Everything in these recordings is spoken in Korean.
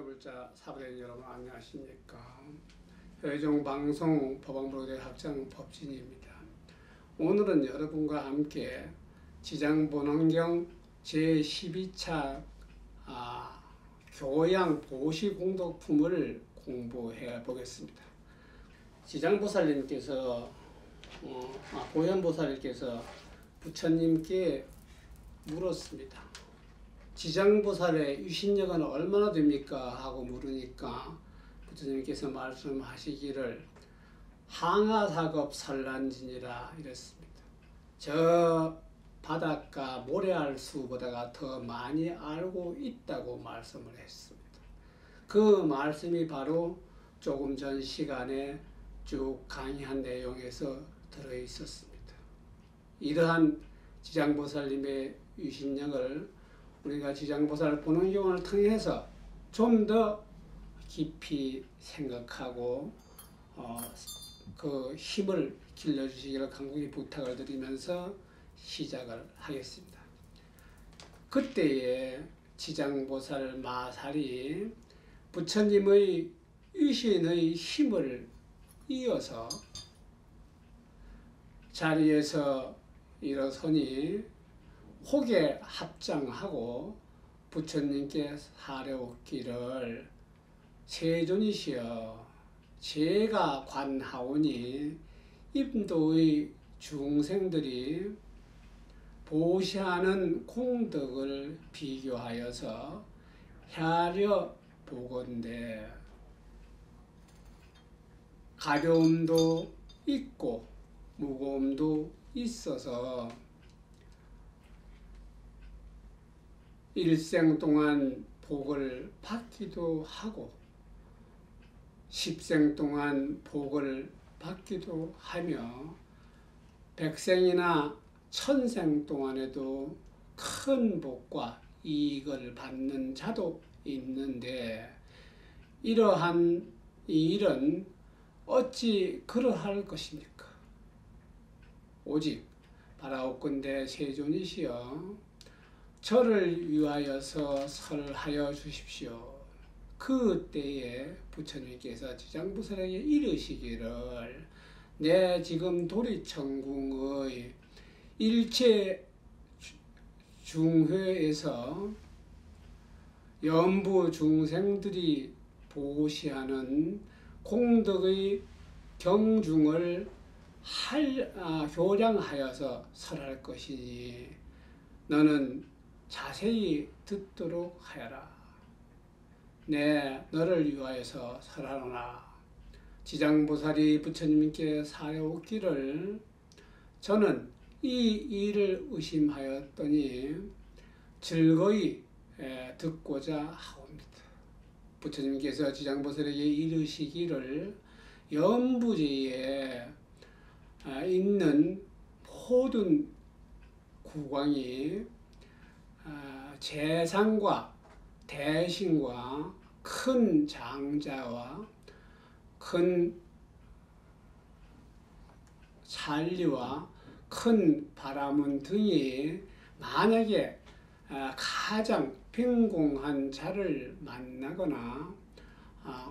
시청자불자 사부대인 여러분 안녕하십니까. 회종방송 법왕부로대 학장 법진입니다. 오늘은 여러분과 함께 지장본환경 제12차 교양 보시 공덕품을 공부해 보겠습니다. 지장보살님께서 보현보살님께서 부처님께 물었습니다. 지장보살의 유신력은 얼마나 됩니까? 하고 물으니까 부처님께서 말씀하시기를 항하사급 산란진이라 이랬습니다. 저 바닷가 모래알수보다가 더 많이 알고 있다고 말씀을 했습니다. 그 말씀이 바로 조금 전 시간에 쭉 강의한 내용에서 들어있었습니다. 이러한 지장보살님의 유신력을 우리가 지장보살 본원경을 통해서 좀 더 깊이 생각하고 그 힘을 길러주시기를 간곡히 부탁을 드리면서 시작을 하겠습니다. 그때에 지장보살 마살이 부처님의 유신의 힘을 이어서 자리에서 일어서니 혹에 합장하고 부처님께 하려옵기를 세존이시여 제가 관하오니 인도의 중생들이 보시하는 공덕을 비교하여서 헤아려 보건대 가벼움도 있고 무거움도 있어서 일생 동안 복을 받기도 하고 십생 동안 복을 받기도 하며 백생이나 천생 동안에도 큰 복과 이익을 받는 자도 있는데 이러한 이 일은 어찌 그러할 것입니까? 오직 바라옵건대 세존이시여 저를 위하여서 설하여 주십시오. 그 때에 부처님께서 지장보살에게 이르시기를 내 지금 도리천궁의 일체 중회에서 연부 중생들이 보시하는 공덕의 경중을 교량하여서 설할 것이니 너는 자세히 듣도록 하여라. 내 너를 위하여서 설하노라. 지장보살이 부처님께 사려오기를 저는 이 일을 의심하였더니 즐거이 듣고자 하옵니다. 부처님께서 지장보살에게 이르시기를 연부지에 있는 모든 구광이 재상과 대신과 큰 장자와 큰 잔리와 큰 바라문 등이 만약에 가장 빈공한 자를 만나거나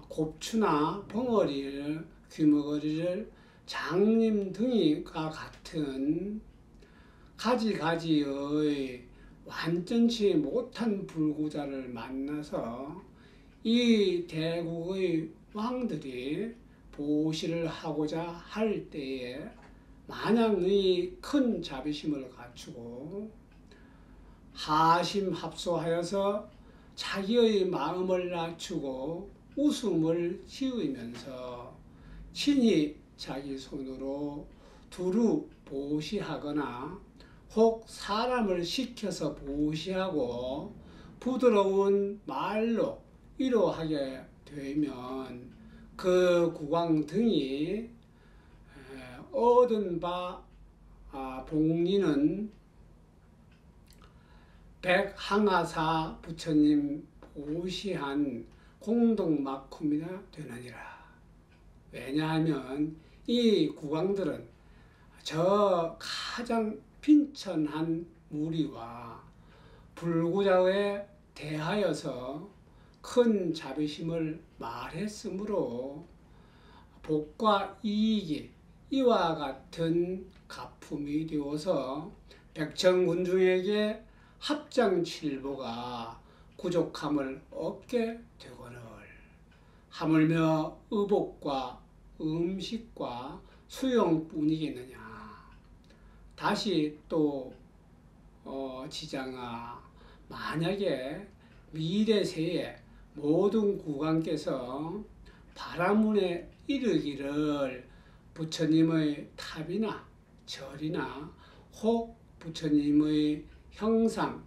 곱추나 벙어리를 귀머거리를 장님 등이가 같은 가지가지의 완전치 못한 불구자를 만나서 이 대국의 왕들이 보시를 하고자 할 때에 마냥의 큰 자비심을 갖추고 하심합소하여서 자기의 마음을 낮추고 웃음을 지으면서 친히 자기 손으로 두루 보시하거나 혹 사람을 시켜서 보시하고 부드러운 말로 위로하게 되면 그 구광 등이 얻은 바 복리는 백항하사 부처님 보시한 공덕만큼이나 되느니라. 왜냐하면 이 구광들은 저 가장 빈천한 무리와 불구자에 대하여서 큰 자비심을 말했으므로 복과 이익이 이와 같은 가품이 되어서 백천군중에게 합장칠보가 구족함을 얻게 되거늘 하물며 의복과 음식과 수용뿐이겠느냐. 다시 또 지장아, 만약에 미래세에 모든 국왕께서 바라문에 이르기를 부처님의 탑이나 절이나 혹 부처님의 형상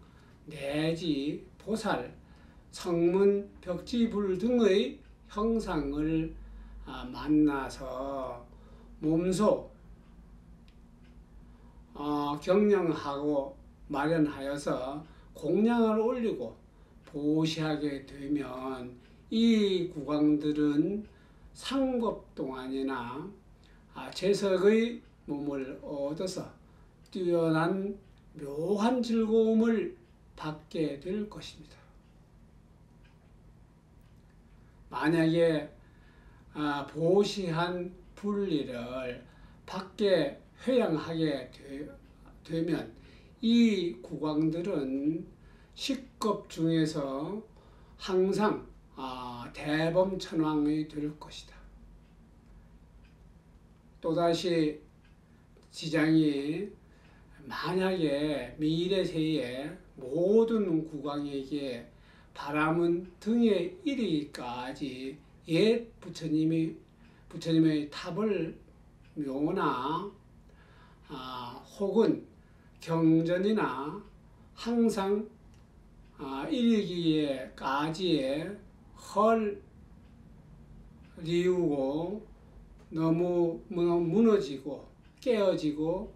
내지 보살, 성문, 벽지불 등의 형상을 만나서 몸소 경영하고 마련하여서 공양을 올리고 보시하게 되면 이 국왕들은 상법 동안이나 재석의 몸을 얻어서 뛰어난 묘한 즐거움을 받게 될 것입니다. 만약에 보시한 분리를 밖에 회양하게 되면 이 국왕들은 식급 중에서 항상 대범천왕이 될 것이다. 또다시 지장이 만약에 미래세에 모든 국왕에게 바라문 등에 이르기까지 옛 부처님의 탑을 묘나 혹은 경전이나 항상 이르기에까지의 헐 리우고 너무 무너지고 깨어지고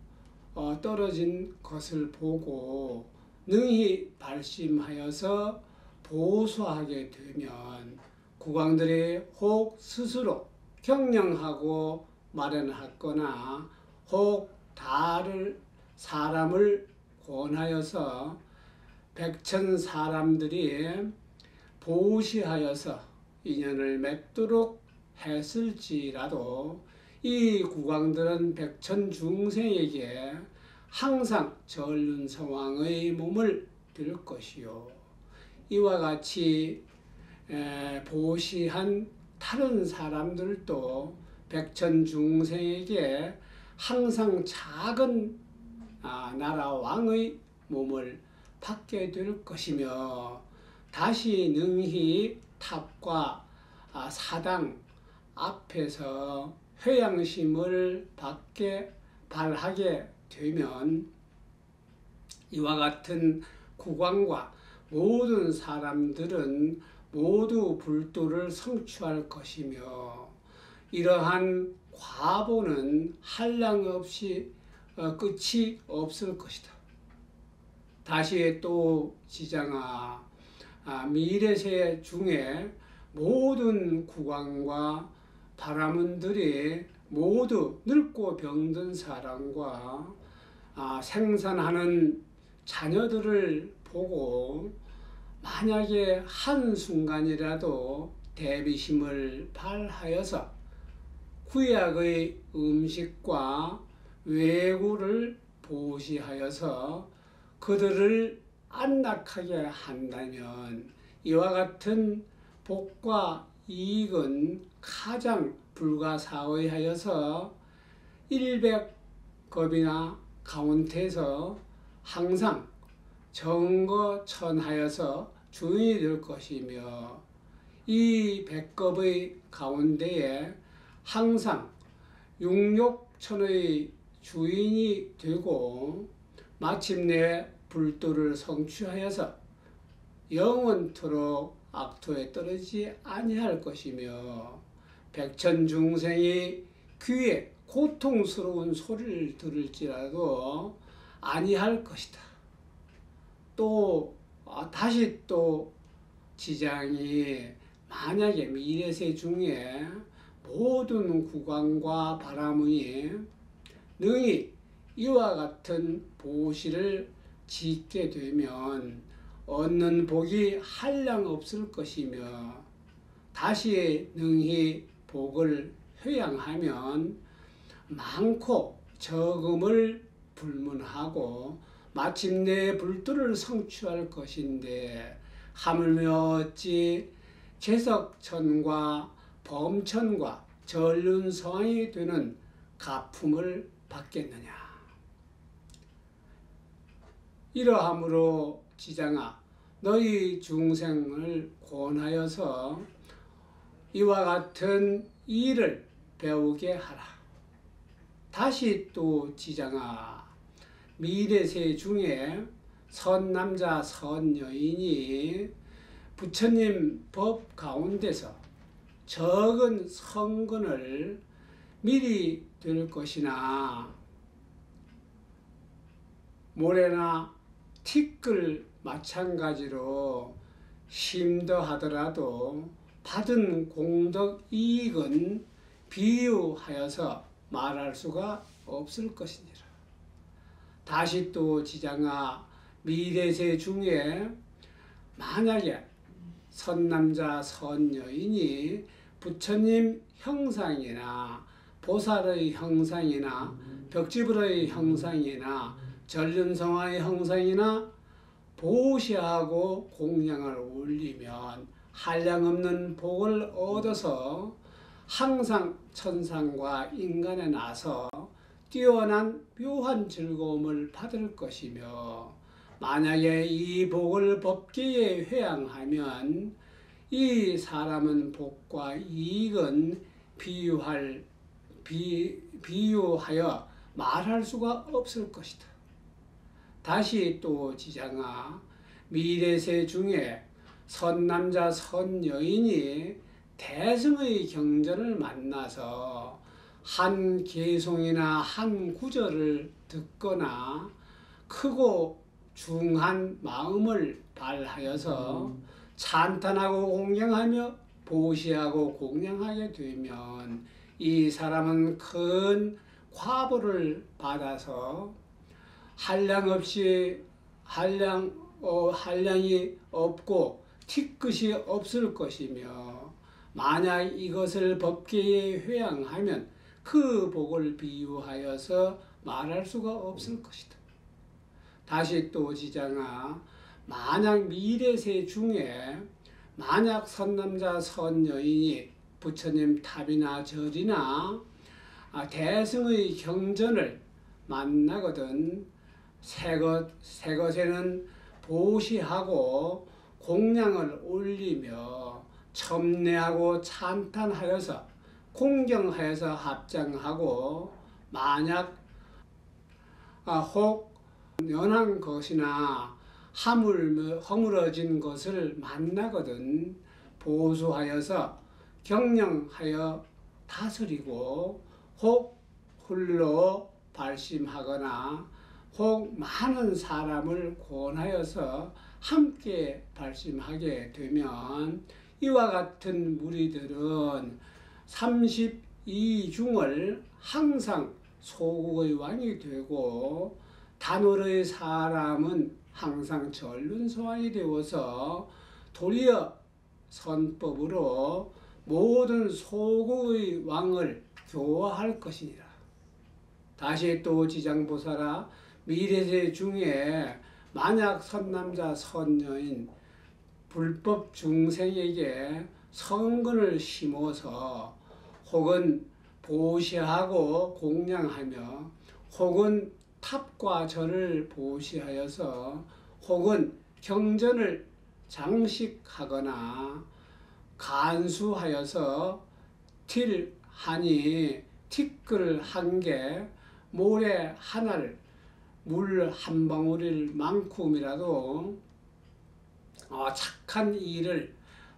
떨어진 것을 보고 능히 발심하여서 보수하게 되면 국왕들이 혹 스스로 경영하고 마련하거나 혹 다를 사람을 권하여서 백천 사람들이 보시하여서 인연을 맺도록 했을지라도 이 국왕들은 백천 중생에게 항상 전륜성왕의 몸을 들 것이요. 이와 같이 보시한 다른 사람들도 백천 중생에게 항상 작은 나라 왕의 몸을 받게 될 것이며 다시 능히 탑과 사당 앞에서 회양심을 발하게 되면 이와 같은 국왕과 모든 사람들은 모두 불도를 성취할 것이며 이러한 과보는 한량없이 끝이 없을 것이다. 다시 또 지장아, 미래세 중에 모든 국왕과 바라문들이 모두 늙고 병든 사람과 생산하는 자녀들을 보고 만약에 한순간이라도 대비심을 발하여서 구약의 음식과 외구를 보시하여서 그들을 안락하게 한다면 이와 같은 복과 이익은 가장 불가사의하여서 100겁이나 가운데서 항상 정거천하여서 주인이 될 것이며 이 100겁의 가운데에 항상 육욕천의 주인이 되고 마침내 불도를 성취하여서 영원토록 악토에 떨어지지 아니할 것이며 백천중생이 귀에 고통스러운 소리를 들을지라도 아니할 것이다. 또 다시 또 지장이 만약에 미래세 중에 모든 국왕과 바라문이 능히 이와 같은 보시를 짓게 되면 얻는 복이 한량 없을 것이며 다시 능히 복을 회양하면 많고 적음을 불문하고 마침내 불도를 성취할 것인데 하물며 어찌 재석천과 범천과 전륜성왕이 되는 가품을 받겠느냐. 이러함으로 지장아 너희 중생을 권하여서 이와 같은 일을 배우게 하라. 다시 또 지장아 미래세 중에 선남자 선여인이 부처님 법 가운데서 적은 성근을 미리 될 것이나 모래나 티끌 마찬가지로 심더하더라도 받은 공덕 이익은 비유하여서 말할 수가 없을 것이니라. 다시 또 지장아 미래세 중에 만약에 선남자 선여인이 부처님 형상이나 보살의 형상이나 벽지불의 형상이나 전륜성화의 형상이나 보시하고 공양을 올리면 한량없는 복을 얻어서 항상 천상과 인간에 나서 뛰어난 묘한 즐거움을 받을 것이며 만약에 이 복을 법계에 회양하면 이 사람은 복과 이익은 비유하여 말할 수가 없을 것이다. 다시 또 지장아 미래세 중에 선남자 선여인이 대승의 경전을 만나서 한 개송이나 한 구절을 듣거나 크고 중한 마음을 발하여서 찬탄하고 공양하며 보시하고 공양하게 되면 이 사람은 큰 과보를 받아서 한량이 없고 티끝이 없을 것이며 만약 이것을 법계에 회양하면 그 복을 비유하여서 말할 수가 없을 것이다. 다시 또 지장아 만약 미래세 중에 만약 선남자 선여인이 부처님 탑이나 절이나 대승의 경전을 만나거든 새것에는 보시하고 공양을 올리며 첨례하고 찬탄하여서 공경하여서 합장하고 만약 혹 연한 것이나 허물어진 것을 만나거든 보수하여서 경영하여 다스리고 혹 홀로 발심하거나 혹 많은 사람을 권하여서 함께 발심하게 되면 이와 같은 무리들은 32중을 항상 소국의 왕이 되고 단월의 사람은 항상 전륜소왕이 되어서 도리어 선법으로 모든 소국의 왕을 교화할 것이니라. 다시 또 지장보살아 미래세 중에 만약 선남자 선여인 불법 중생에게 성근을 심어서 혹은 보시하고 공양하며 혹은 탑과 절을 보시하여서 혹은 경전을 장식하거나 간수하여서 티끌 한 개, 모래 하나를 물 한 방울일 만큼이라도 착한 일을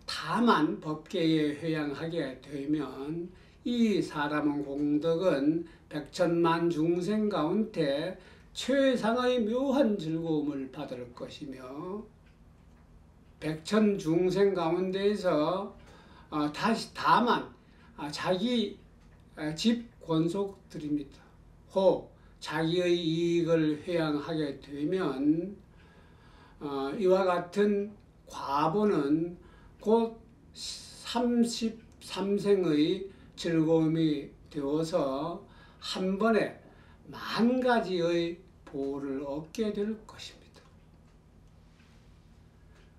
다만 법계에 회양하게 되면 이 사람은 공덕은 백천만 중생 가운데 최상의 묘한 즐거움을 받을 것이며 백천 중생 가운데에서 다만 자기 집 권속들입니다. 혹 자기의 이익을 회양하게 되면 이와 같은 과보는 곧 33생의 즐거움이 되어서 한 번에 만 가지의 보를 얻게 될 것입니다.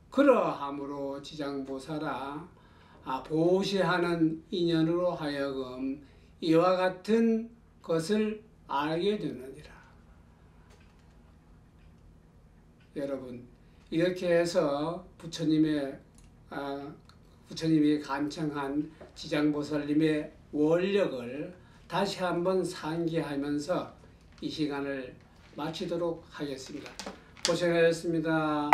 그러함으로 지장보살아 보시하는 인연으로 하여금 이와 같은 것을 알게 되느니라. 여러분, 이렇게 해서 부처님이 간청한 지장보살님의 원력을 다시 한번 상기하면서 이 시간을 마치도록 하겠습니다. 고생하셨습니다.